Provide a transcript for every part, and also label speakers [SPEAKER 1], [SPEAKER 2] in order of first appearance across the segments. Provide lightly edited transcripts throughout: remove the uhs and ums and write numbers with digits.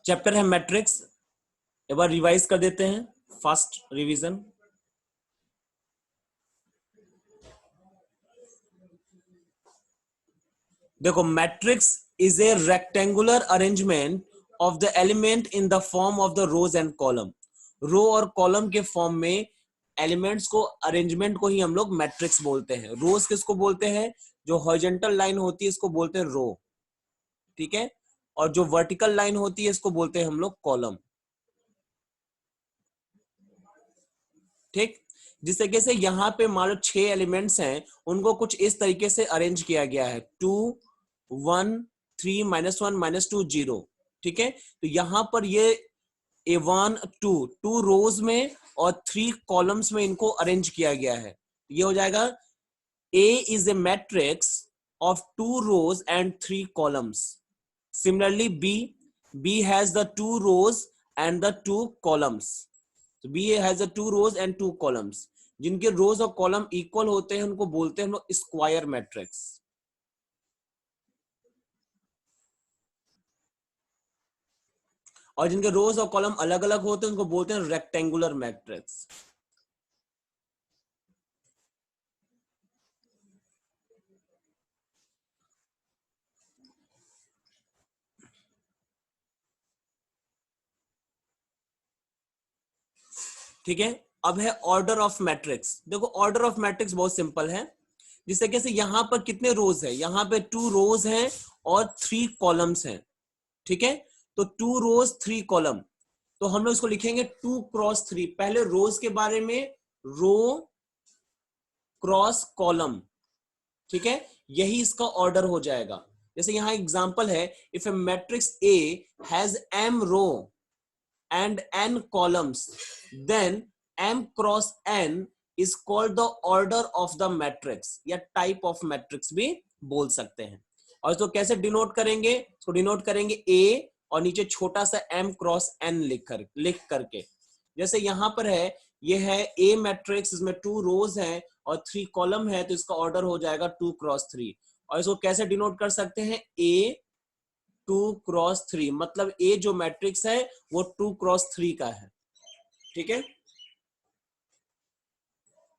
[SPEAKER 1] Chapter है matrix. एक बार revise कर देते हैं, फास्ट रिवीजन। देखो, matrix is a rectangular arrangement of the element in the form of the rows and column. Row और column के फॉर्म में एलिमेंट्स को, अरेंजमेंट को ही हम लोग मैट्रिक्स बोलते हैं। रोज किसको बोलते हैं? जो हॉरिजॉन्टल लाइन होती है इसको बोलते हैं रो, ठीक है। और जो वर्टिकल लाइन होती है इसको बोलते हैं हम लोग कॉलम, ठीक। जिस तरीके से यहाँ पे मान लो 6 एलिमेंट्स हैं, उनको कुछ इस तरीके से अरेंज किया गया है, 2 1 3 -1 -2 0, ठीक है। तो यहाँ पर ये A1 2 रोज में और 3 कॉलम्स में इनको अरेंज किया गया है। ये हो जाएगा A is a matrix of 2 rows and 3 columns. Similarly, B has the 2 rows and the 2 columns. So B has the 2 rows and 2 columns. जिनके रोज और कॉलम इक्वल होते हैं उनको बोलते हैं हम लोग स्क्वायर मैट्रिक्स। और जिनके रोज और कॉलम अलग अलग होते हैं उनको बोलते हैं रेक्टेंगुलर मैट्रिक्स। ठीक है। अब है ऑर्डर ऑफ मैट्रिक्स। देखो, ऑर्डर ऑफ मैट्रिक्स बहुत सिंपल है। जिस तरीके से यहां पर कितने रोज है, यहां पे 2 रोज हैं और 3 कॉलम्स हैं, ठीक है। तो 2 रोज 3 कॉलम, तो हम लोग इसको लिखेंगे 2 क्रॉस 3। पहले रोज के बारे में, रो क्रॉस कॉलम, ठीक है। यही इसका ऑर्डर हो जाएगा। जैसे यहां एग्जांपल है, if a matrix A has m row and n columns, then m cross n is called the order of the matrix, या type of matrix भी बोल सकते हैं। और इसको कैसे डिनोट करेंगे? इसको डिनोट करेंगे a और नीचे छोटा सा m क्रॉस n लिख करके। जैसे यहां पर है, ये है a मैट्रिक्स, इसमें 2 रोज हैं और 3 कॉलम है, तो इसका ऑर्डर हो जाएगा 2 क्रॉस 3। और इसको कैसे डिनोट कर सकते हैं? a 2 क्रॉस 3, मतलब ए जो मैट्रिक्स है वो 2 क्रॉस 3 का है, ठीक है।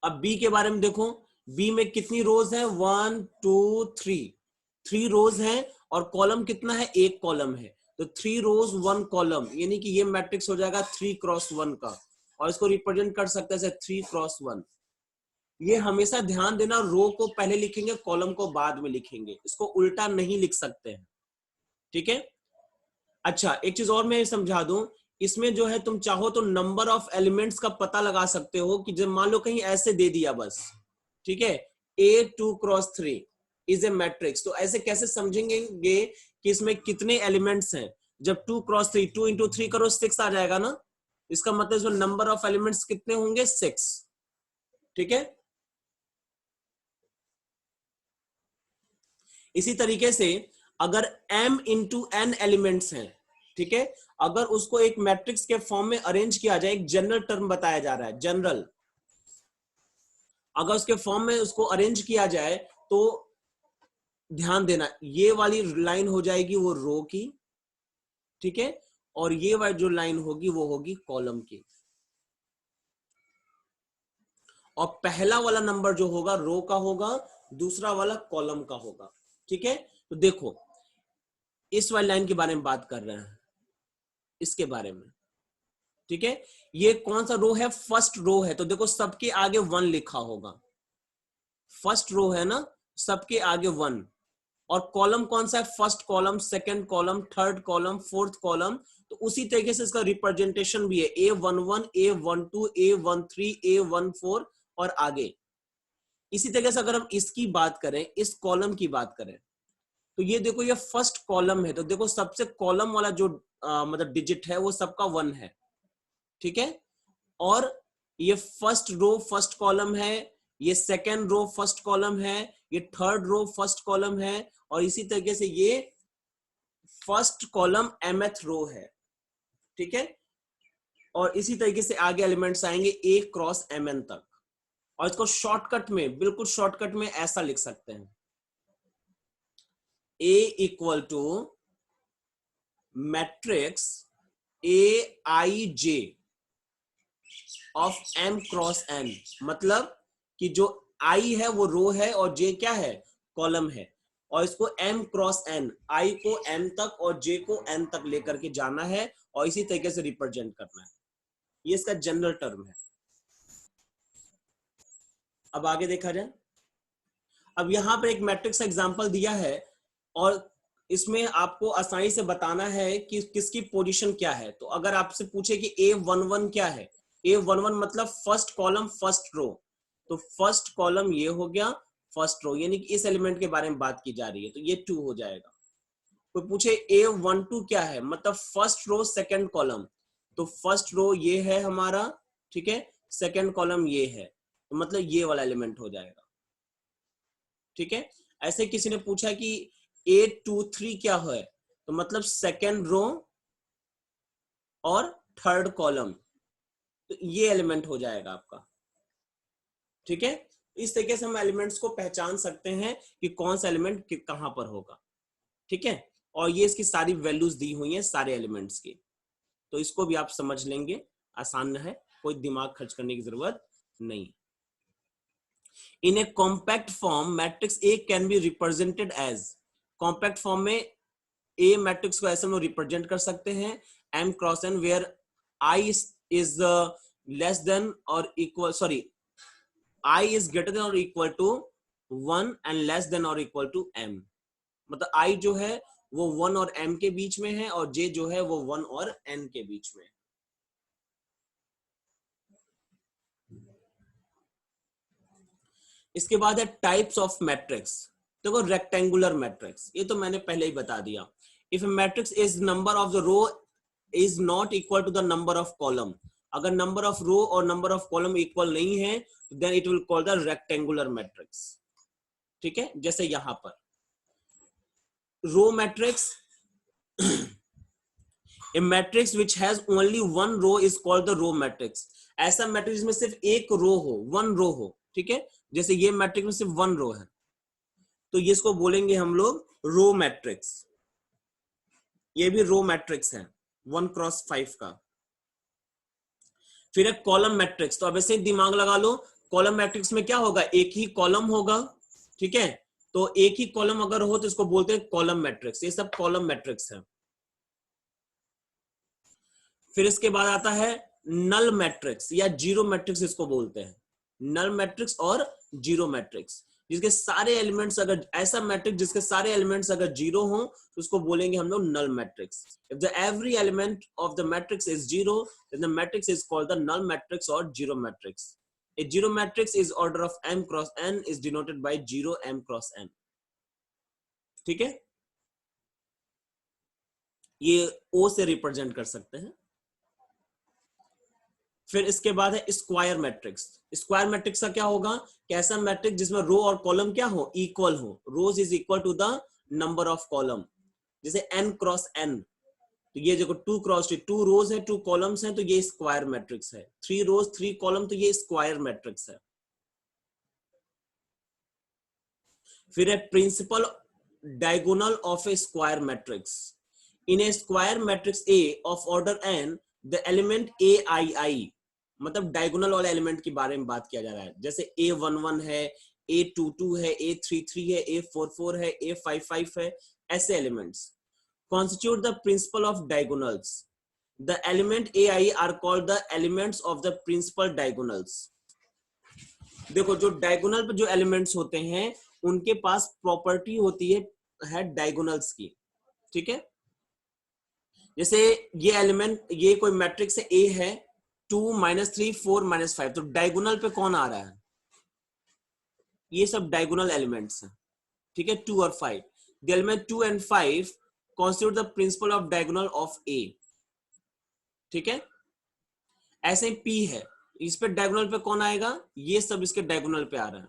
[SPEAKER 1] अब बी के बारे में देखो, बी में कितनी रोज है? 1 2 3 रोज हैं और कॉलम कितना है? 1 कॉलम है। तो 3 रोज 1 कॉलम, यानी कि ये मैट्रिक्स हो जाएगा 3 क्रॉस 1 का। और इसको रिप्रेजेंट कर सकते हैं 3 क्रॉस 1। ये हमेशा ध्यान देना, रो को पहले लिखेंगे, कॉलम को बाद में लिखेंगे, इसको उल्टा नहीं लिख सकते हैं, ठीक है। अच्छा, एक चीज और मैं समझा दूं, इसमें जो है तुम चाहो तो नंबर ऑफ एलिमेंट्स का पता लगा सकते हो कि जब मान लो कहीं ऐसे दे दिया बस, ठीक है, A 2 cross 3 is a matrix, तो ऐसे कैसे समझेंगे कि इसमें कितने एलिमेंट्स हैं? जब 2 क्रॉस 3, 2 इंटू 3 करो 6 आ जाएगा ना। इसका मतलब इसमें नंबर ऑफ एलिमेंट्स कितने होंगे? 6, ठीक है। इसी तरीके से अगर m इंटू n एलिमेंट्स हैं, ठीक है, अगर उसको एक मैट्रिक्स के फॉर्म में अरेंज किया जाए, एक जनरल टर्म बताया जा रहा है, जनरल, अगर उसके फॉर्म में उसको अरेंज किया जाए तो ध्यान देना, ये वाली लाइन हो जाएगी वो रो की, ठीक है, और ये वाली जो लाइन होगी वो होगी कॉलम की। और पहला वाला नंबर जो होगा रो का होगा, दूसरा वाला कॉलम का होगा, ठीक है। तो देखो, इस वाली लाइन के बारे में बात कर रहे हैं, इसके बारे में, ठीक है। ये कौन सा रो है? फर्स्ट रो है, तो देखो सबके आगे 1 लिखा होगा। फर्स्ट रो है ना, सबके आगे 1। और कॉलम कौन सा है? First column, second column, third column, fourth column. तो उसी तरीके से इसका रिप्रेजेंटेशन भी है, A11 A12 A13 A14 और आगे। इसी तरीके से अगर हम इसकी बात करें, इस कॉलम की बात करें, तो ये देखो, ये फर्स्ट कॉलम है, तो देखो सबसे कॉलम वाला जो मतलब डिजिट है वो सबका 1 है, ठीक है। और ये फर्स्ट रो फर्स्ट कॉलम है, ये सेकेंड रो फर्स्ट कॉलम है, ये थर्ड रो फर्स्ट कॉलम है, और इसी तरीके से ये फर्स्ट कॉलम mth रो है, ठीक है। और इसी तरीके से आगे एलिमेंट्स आएंगे A क्रॉस mn तक। और इसको शॉर्टकट में, बिल्कुल शॉर्टकट में ऐसा लिख सकते हैं, A equal to matrix A I J of M cross N, मतलब कि जो आई है वो रो है और जे क्या है, कॉलम है, और इसको एम क्रॉस एन, आई को एम तक और जे को एन तक लेकर के जाना है और इसी तरीके से रिप्रेजेंट करना है। ये इसका जनरल टर्म है। अब आगे देखा जाए। अब यहां पर एक मैट्रिक्स एग्जांपल दिया है और इसमें आपको आसानी से बताना है कि किसकी पोजीशन क्या है। तो अगर आपसे पूछे कि A11 क्या है, A11 मतलब फर्स्ट कॉलम फर्स्ट रो, तो फर्स्ट कॉलम ये हो गया, फर्स्ट रो, यानी कि इस एलिमेंट के बारे में बात की जा रही है, तो ये 2 हो जाएगा। कोई पूछे A12 क्या है, मतलब फर्स्ट रो सेकंड कॉलम, तो फर्स्ट रो ये है हमारा, ठीक है, सेकंड कॉलम ये है, तो मतलब ये वाला एलिमेंट हो जाएगा, ठीक है। ऐसे किसी ने पूछा कि A23 क्या है, तो मतलब सेकंड रो और थर्ड कॉलम, तो ये एलिमेंट हो जाएगा आपका, ठीक है। इस तरीके से हम एलिमेंट्स को पहचान सकते हैं कि कौन सा एलिमेंट कहां पर होगा, ठीक है। और ये इसकी सारी वैल्यूज दी हुई हैं सारे एलिमेंट्स की, तो इसको भी आप समझ लेंगे, आसान है, कोई दिमाग खर्च करने की जरूरत नहीं। In a compact form matrix A can be represented as, compact form में ए मैट्रिक्स को ऐसे में रिप्रेजेंट कर सकते हैं m cross n where i is less than और equal, sorry, i is greater than और equal to 1 and less than और इक्वल टू एम, मतलब आई जो है वो 1 और m के बीच में है और j जो है वो 1 और n के बीच में है। इसके बाद है टाइप्स ऑफ मैट्रिक्स। देखो रेक्टेंगुलर मैट्रिक्स, ये तो मैंने पहले ही बता दिया। If matrix is number of the row is not equal to the number of column, अगर नंबर ऑफ रो और नंबर ऑफ कॉलम इक्वल नहीं है then it will call the rectangular matrix, ठीक है। जैसे यहां पर row matrix, A matrix which has only one row is called the row matrix, ऐसा मैट्रिक्स में सिर्फ एक रो हो, वन रो हो, ठीक है। जैसे ये मैट्रिक्स में सिर्फ वन रो है, तो ये इसको बोलेंगे हम लोग रो मैट्रिक्स। ये भी रो मैट्रिक्स है 1x5 का। फिर एक कॉलम मैट्रिक्स, तो अब ऐसे दिमाग लगा लो, कॉलम मैट्रिक्स में क्या होगा, एक ही कॉलम होगा, ठीक है। तो एक ही कॉलम अगर हो तो इसको बोलते हैं कॉलम मैट्रिक्स, ये सब कॉलम मैट्रिक्स है। फिर इसके बाद आता है नल मैट्रिक्स या जीरो मैट्रिक्स, इसको बोलते हैं नल मैट्रिक्स और जीरो मैट्रिक्स, जिसके सारे एलिमेंट्स अगर, ऐसा मैट्रिक्स जिसके सारे एलिमेंट्स अगर जीरो हो तो उसको बोलेंगे हम लोग null matrix. If the every element of the matrix is zero then the matrix is called the null matrix और zero matrix. A zero matrix is order of m cross n is denoted by 0 m cross n, ठीक है। ये O से represent कर सकते हैं। फिर इसके बाद है स्क्वायर मैट्रिक्स। स्क्वायर मैट्रिक्स का क्या होगा, कैसा मैट्रिक्स जिसमें रो और कॉलम क्या हो, इक्वल हो, rows is equal to the number of column, जैसे n क्रॉस n, तो ये देखो 2 क्रॉस 2 रोज है 2 कॉलम्स हैं, तो ये स्क्वायर मैट्रिक्स है। 3 रोज 3 कॉलम, तो ये स्क्वायर मैट्रिक्स है। फिर है principal diagonal of a square matrix. In a square matrix A of order n the element a i i, मतलब डायगोनल वाले एलिमेंट के बारे में बात किया जा रहा है, जैसे A11 है, A22 है, A33 है, A44 है, A55 है, ऐसे elements constitute the principle of diagonals. The element ai are called the elements of the principal diagonals. देखो जो डायगोनल पे जो एलिमेंट्स होते हैं उनके पास प्रॉपर्टी होती है डायगोनल्स की, ठीक है। जैसे ये एलिमेंट, ये कोई मैट्रिक्स है ए है, 2 -3 4 -5, तो डायगोनल पे कौन आ रहा है, ये सब डायगोनल एलिमेंट्स हैं, ठीक है, 2 और 5। The element 2 and 5 constitute the principle of diagonal of A, ठीक है। ऐसे P है, इस पे डायगोनल पे कौन आएगा, ये सब इसके डायगोनल पे आ रहा है,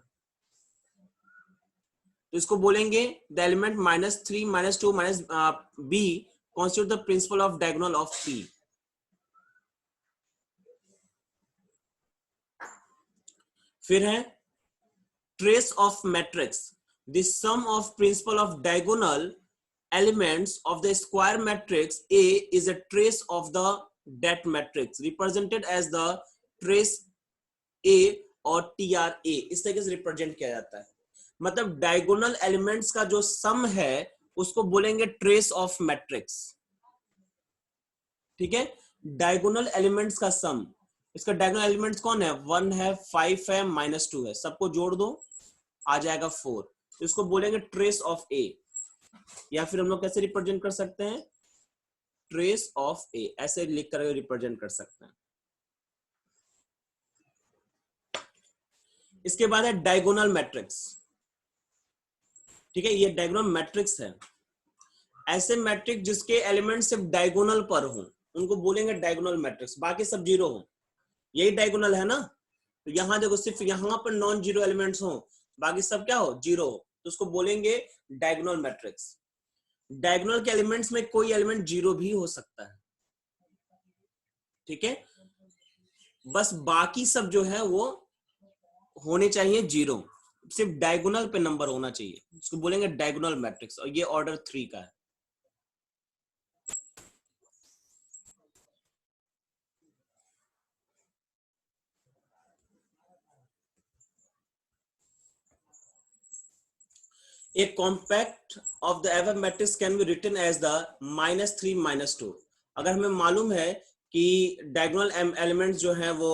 [SPEAKER 1] तो इसको बोलेंगे the element -3 -2 B constitute the principle of diagonal of P। फिर है trace of matrix, the sum of principal of diagonal elements of the square matrix A is a trace of the that matrix represented as the trace A और TRA इस तरीके से represent किया जाता है। मतलब डायगोनल एलिमेंट्स का जो सम है उसको बोलेंगे ट्रेस ऑफ मैट्रिक्स। ठीक है, डायगोनल एलिमेंट्स का सम, इसका डायगोनल एलिमेंट्स कौन है, 1 है, 5 है, -2 है, सबको जोड़ दो आ जाएगा 4, तो इसको बोलेंगे ट्रेस ऑफ ए, या फिर हम लोग कैसे रिप्रेजेंट कर सकते हैं, ट्रेस ऑफ ए ऐसे लिख कर रिप्रेजेंट कर सकते हैं। इसके बाद है डायगोनल मैट्रिक्स। ठीक है, ये डायगोनल मैट्रिक्स है, ऐसे मैट्रिक्स जिसके एलिमेंट सिर्फ डायगोनल पर हो उनको बोलेंगे डायगोनल मैट्रिक्स, बाकी सब जीरो हो, यही डायगोनल है ना। तो यहां देखो सिर्फ यहां पर नॉन जीरो एलिमेंट्स हो, बाकी सब क्या हो, जीरो हो, तो उसको बोलेंगे डायगोनल मैट्रिक्स। डायगोनल के एलिमेंट्स में कोई एलिमेंट जीरो भी हो सकता है। ठीक है, बस बाकी सब जो है वो होने चाहिए जीरो, सिर्फ डायगोनल पे नंबर होना चाहिए, उसको बोलेंगे डायगोनल मैट्रिक्स, और ये ऑर्डर 3 का है। A compact of the above matrix can be written as the -3 -2। अगर हमें मालूम है कि डायगोनल एलिमेंट्स जो हैं वो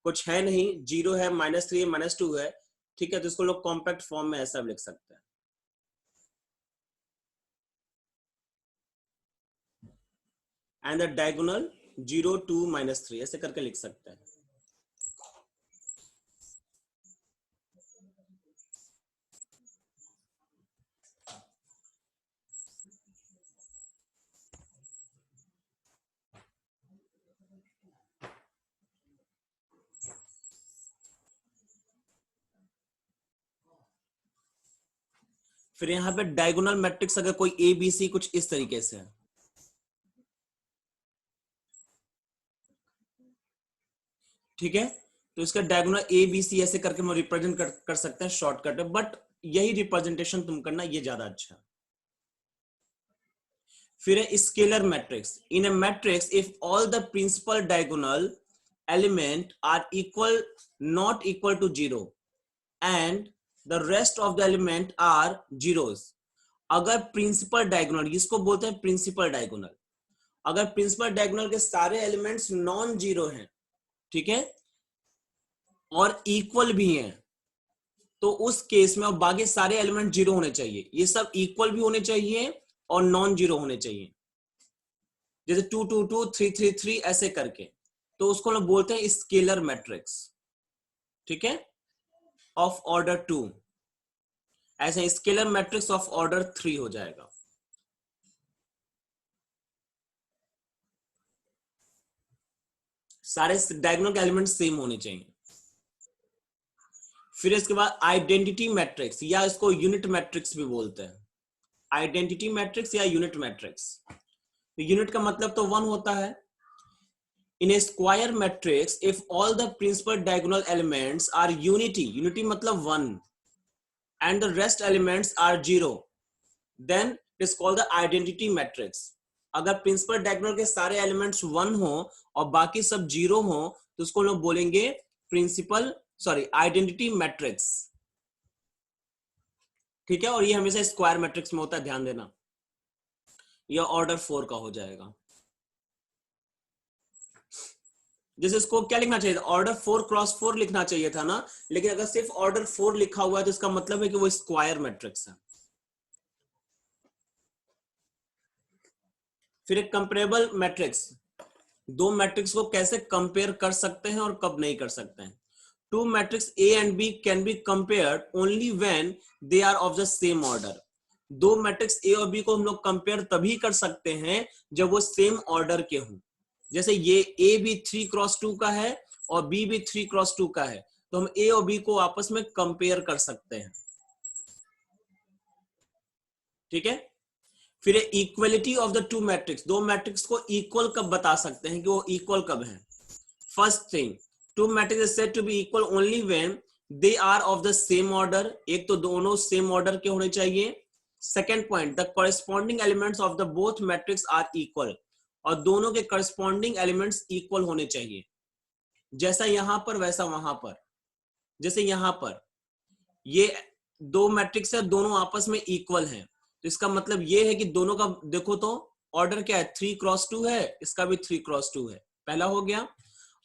[SPEAKER 1] कुछ है नहीं, जीरो है, -3 है, -2 है, ठीक है, तो इसको लोग कॉम्पैक्ट फॉर्म में ऐसा लिख सकते हैं। एंड द डायगोनल 0 2 -3 ऐसे करके लिख सकते हैं। फिर यहाँ पे डायगोनल मैट्रिक्स अगर कोई ए बी सी कुछ इस तरीके से है, ठीक है, तो इसका डायगोनल ए बी सी ऐसे करके हम रिप्रेजेंट कर सकते हैं शॉर्टकट है, बट यही रिप्रेजेंटेशन तुम करना, ये ज्यादा अच्छा है। फिर है scalar matrix. In a matrix if all the principal diagonal element are equal not equal to zero and the rest of the element are zeros. अगर प्रिंसिपल डायगोनल, इसको बोलते हैं प्रिंसिपल डायगोनल, अगर प्रिंसिपल डायगोनल के सारे elements non zero हैं, ठीक है, और इक्वल भी हैं, तो उस केस में और बाकी सारे एलिमेंट जीरो होने चाहिए, ये सब इक्वल भी होने चाहिए और नॉन जीरो होने चाहिए, जैसे 2 2 2 3 3 3 ऐसे करके, तो उसको हम बोलते हैं स्केलर मैट्रिक्स। ठीक है, ऑफ ऑर्डर 2, ऐसे स्केलर मैट्रिक्स ऑफ ऑर्डर 3 हो जाएगा। सारे डायगोनल के एलिमेंट सेम होने चाहिए। फिर इसके बाद आइडेंटिटी मैट्रिक्स, या इसको यूनिट मैट्रिक्स भी बोलते हैं, आइडेंटिटी मैट्रिक्स या यूनिट मैट्रिक्स। तो यूनिट का मतलब तो 1 होता है। In a square matrix if all the principal diagonal elements are unity मतलब 1 and the rest elements are 0, then it is called the identity matrix। अगर प्रिंसिपल डायगोनल के सारे एलिमेंट्स 1 हो और बाकी सब 0 हो, तो उसको लोग बोलेंगे आइडेंटिटी मैट्रिक्स। ठीक है, और ये हमेशा स्क्वायर मैट्रिक्स में होता है, ध्यान देना, यह ऑर्डर 4 का हो जाएगा। जैसे इसको क्या लिखना चाहिए था, ऑर्डर 4 क्रॉस 4 लिखना चाहिए था ना, लेकिन अगर सिर्फ ऑर्डर 4 लिखा हुआ है तो इसका मतलब है कि वो स्क्वायर मैट्रिक्स है। फिर एक कंपेरेबल मैट्रिक्स, दो मैट्रिक्स को कैसे कंपेयर कर सकते हैं और कब नहीं कर सकते हैं। Two matrix A and B can be compared only when they are of the same order. दो मैट्रिक्स ए और बी को हम लोग कंपेयर तभी कर सकते हैं जब वो सेम ऑर्डर के हों। जैसे ये ए भी 3 क्रॉस 2 का है और बी भी 3 क्रॉस 2 का है, तो हम ए और बी को आपस में कंपेयर कर सकते हैं। ठीक है, फिर equality of the two matrix, दो मैट्रिक्स को इक्वल कब बता सकते हैं कि वो इक्वल कब है। First thing, two matrix is said to be equal only when they are of the same order. एक तो दोनों सेम ऑर्डर के होने चाहिए, second point, the corresponding elements of the both matrix are equal, और दोनों के कॉरेस्पॉन्डिंग एलिमेंट्स इक्वल होने चाहिए, जैसा यहां पर वैसा वहां पर। जैसे यहां पर ये दो मैट्रिक्स है, दोनों आपस में इक्वल हैं, तो इसका मतलब ये है कि दोनों का देखो तो ऑर्डर क्या है, 3x2 है, इसका भी 3x2 है, पहला हो गया।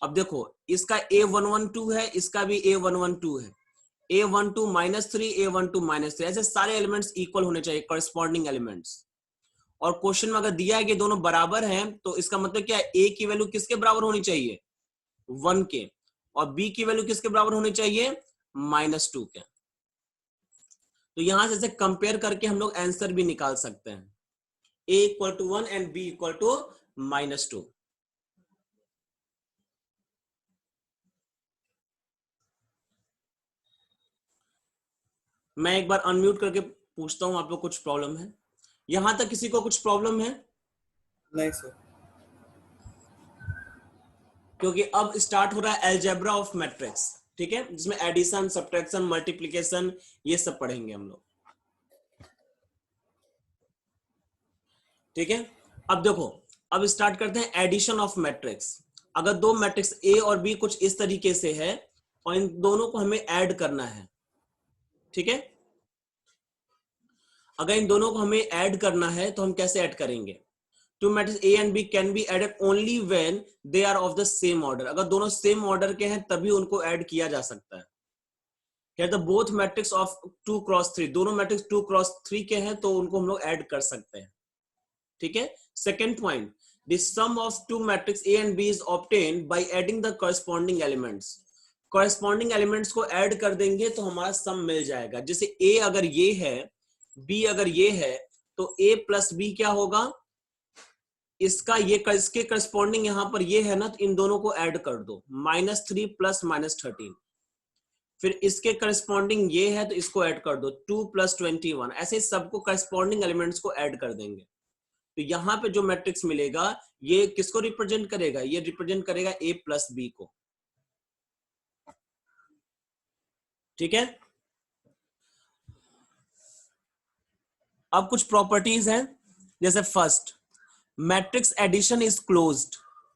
[SPEAKER 1] अब देखो इसका A112 है, इसका भी A112 है, A12 -3, A12 -3, ऐसे सारे एलिमेंट्स इक्वल होने चाहिए, कॉरेस्पॉन्डिंग एलिमेंट्स। और क्वेश्चन में अगर दिया है कि दोनों बराबर हैं, तो इसका मतलब क्या है, A की वैल्यू किसके बराबर होनी चाहिए, 1 के, और B की वैल्यू किसके बराबर होनी चाहिए, -2 के। तो यहां से कंपेयर करके हम लोग आंसर भी निकाल सकते हैं, A = 1 एंड B = -2। मैं एक बार अनम्यूट करके पूछता हूं, आप लोग कुछ प्रॉब्लम है यहां तक, किसी को कुछ प्रॉब्लम है?
[SPEAKER 2] नहीं सर।
[SPEAKER 1] क्योंकि अब स्टार्ट हो रहा है अलजेब्रा ऑफ मैट्रिक्स, ठीक है, जिसमें एडिशन, सब्ट्रैक्शन, मल्टीप्लिकेशन ये सब पढ़ेंगे हम लोग, ठीक है। अब देखो, अब स्टार्ट करते हैं एडिशन ऑफ मैट्रिक्स। अगर दो मैट्रिक्स ए और बी कुछ इस तरीके से है और इन दोनों को हमें ऐड करना है, ठीक है, अगर इन दोनों को हमें ऐड करना है तो हम कैसे ऐड करेंगे? Two matrix A and B can be added only when they are of the same order. अगर दोनों सेम ऑर्डर के हैं तभी उनको ऐड किया जा सकता है। Here the both matrix of 2x3, दोनों मैट्रिक्स 2x3 के हैं तो उनको हम लोग ऐड कर सकते हैं, ठीक है। Second point, the sum of two matrix A and B is obtained by adding the corresponding elements। corresponding elements को ऐड कर देंगे तो हमारा सम मिल जाएगा। जैसे A अगर ये है, B अगर ये है, तो A प्लस B क्या होगा, इसका ये इसके करस्पॉन्डिंग यहां पर ये है ना, तो इन दोनों को ऐड कर दो, -3 प्लस -13। फिर इसके करस्पॉन्डिंग ये है तो इसको ऐड कर दो, 2 + 21। ऐसे सबको करस्पॉन्डिंग एलिमेंट्स को ऐड कर देंगे, तो यहां पे जो मैट्रिक्स मिलेगा ये किसको रिप्रेजेंट करेगा, ये रिप्रेजेंट करेगा A + B को, ठीक है। अब कुछ प्रॉपर्टीज हैं, जैसे first, matrix addition is closed.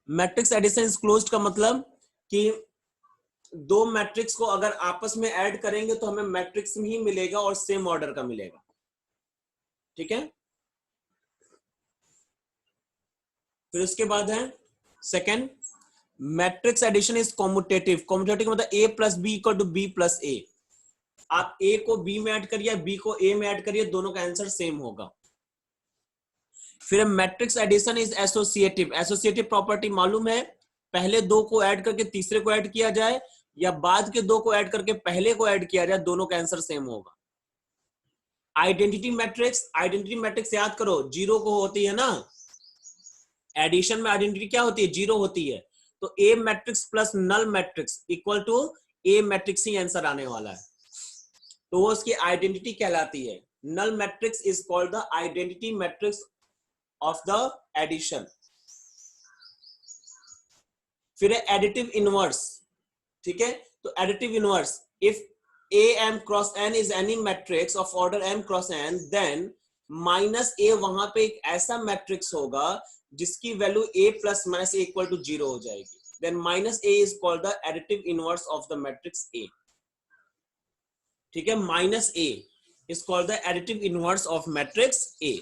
[SPEAKER 1] Matrix addition is closed का मतलब कि दो मैट्रिक्स को अगर आपस में ऐड करेंगे तो हमें मैट्रिक्स ही मिलेगा और सेम ऑर्डर का मिलेगा, ठीक है। फिर उसके बाद है second, matrix addition is commutative. Commutative मतलब A + B = B + A। आप A को B में ऐड करिए, B को A में ऐड करिए, दोनों का आंसर सेम होगा। फिर matrix addition is associative. Associative property मालूम है, पहले दो को ऐड करके तीसरे को ऐड किया जाए या बाद के दो को ऐड करके पहले को ऐड किया जाए, दोनों का आंसर सेम होगा। आइडेंटिटी मैट्रिक्स, आइडेंटिटी मैट्रिक्स याद करो, 0 को होती है ना, एडिशन में आइडेंटिटी क्या होती है, 0 होती है। तो A matrix plus null matrix equal to A matrix ही आंसर आने वाला है, तो वो उसकी आइडेंटिटी कहलाती है। Null matrix is called the identity matrix of the addition. फिर है एडिटिव इनवर्स, ठीक है। तो additive inverse, if AM × N is any matrix of order M × N, then -A वहां पे एक ऐसा मैट्रिक्स होगा जिसकी वैल्यू A + -A = 0 हो जाएगी, then -A is called the additive inverse of the matrix A, ठीक है। -A is called the additive inverse of matrix A।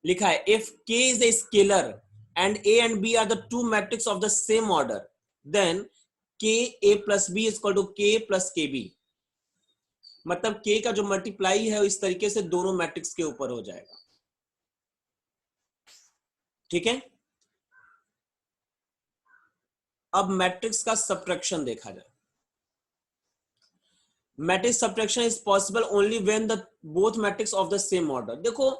[SPEAKER 1] लिखा है if K is a scalar and A and B are the two matrices of the same order, then KA + B is equal to K + KB। मतलब K का जो multiply है इस तरीके से दोनों मैट्रिक्स के ऊपर हो जाएगा, ठीक है। अब मैट्रिक्स का सब्ट्रैक्शन देखा जाए। Matrix subtraction is possible only when the both matrix of the same order. देखो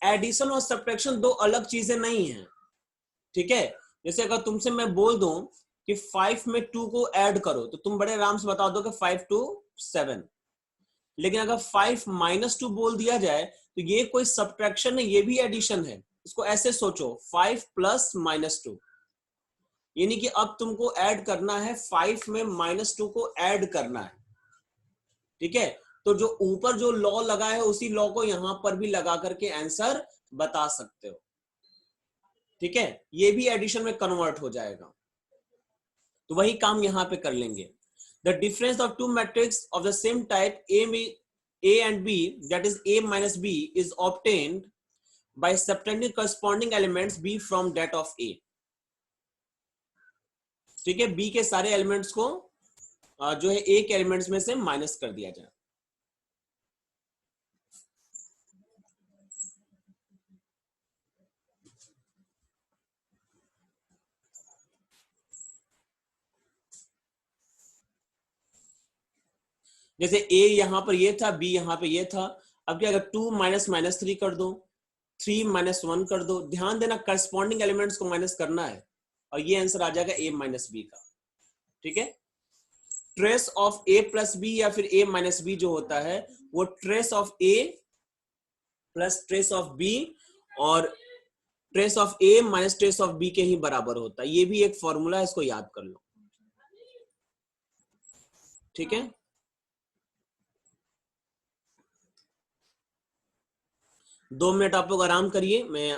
[SPEAKER 1] एडिशन और सब्ट्रैक्शन दो अलग चीजें नहीं है, ठीक है। जैसे अगर तुमसे मैं बोल दूं कि 5 में 2 को ऐड करो तो तुम बड़े आराम से बता दो कि 5 × 2 = 7। लेकिन अगर 5 - 2 बोल दिया जाए तो ये कोई सब्ट्रैक्शन नहीं, ये भी एडिशन है। इसको ऐसे सोचो, 5 + -2, यानी कि अब तुमको ऐड करना है 5 में -2 को ऐड करना है, ठीक है। तो तो जो ऊपर जो लॉ लगा है उसी लॉ को यहां पर भी लगा करके आंसर बता सकते हो। ठीक है, ये भी एडिशन में कन्वर्ट हो जाएगा। तो वही काम यहां पे कर लेंगे। The difference of two matrix of the same type A and B, that is A minus B, is obtained by subtracting corresponding elements B from that of A. ठीक है, बी के सारे एलिमेंट्स को जो है ए के एलिमेंट्स में से माइनस कर दिया जाए। जैसे ए यहां पर ये था, बी यहां पे ये था। अब क्या, अगर 2 माइनस माइनस 3 कर दो, 3 माइनस 1 कर दो। ध्यान देना करस्पॉन्डिंग एलिमेंट्स को माइनस करना है और ये आंसर आ जाएगा ए माइनस बी का। ठीक है, trace of A plus B या फिर ए माइनस बी जो होता है वो trace of A plus trace of B और trace of A minus trace of B के ही बराबर होता है। ये भी एक फॉर्मूला है, इसको याद कर लो। ठीक है, 2 मिनट आप लोग आराम करिए, मैं